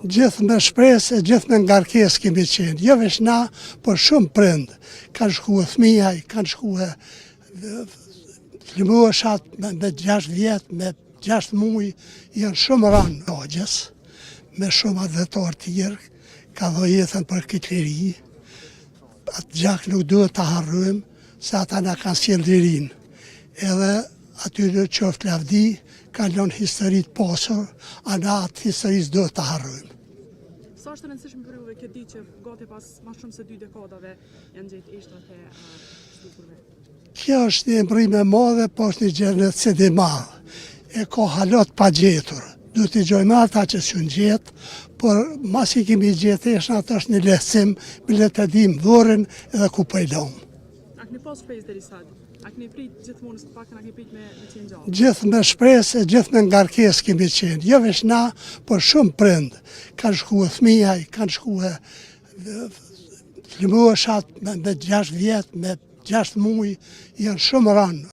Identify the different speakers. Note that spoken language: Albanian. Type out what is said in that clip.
Speaker 1: Gjithë me shpresë e gjithë me ngarkesë kemi qenë. Jo veç na, por shumë prind. Kanë shkuar fëmijaj, kanë shkuar flimoshat me 6 vjetë, me 6 muaj, janë shumë ranë Hoxhës, me shumë adhetor tjerë, ka dho jetën për këtë liri. Atë gjak nuk duhet të harrojmë, se ata na kanë sjellë lirinë. Edhe atyre qoftë lavdi, kanë lënë historitë pasur, a na atë historisë duhet të harrojmë.
Speaker 2: Sa është rëndësishme për juve këtë ditë që gati pas ma shumë se 2 dekadave janë gjetë ishtrat e zbukurve?
Speaker 1: Kjo është një emërim e madhe, po është një gjenocid i madh. E ka halot pa gjetur. Duhet t'i gjojmë ata që s'u gjetë, por mas i kemi gjetë ishtrat është një lehtësim, bile të dim dhurën edhe ku po i lëmë.
Speaker 2: A keni pas shpresë deri sa? A keni prit gjithmonë së paktën a keni prit me qenë gjallë?
Speaker 1: Gjithë me shpresë e gjithë me ngarkesë kemi qenë. Jo veç na, por shumë prind. Kanë shkuar fëmijaj, kanë shkuar flimoshat me 6 vjetë, me 6 muaj, janë shumë ranë.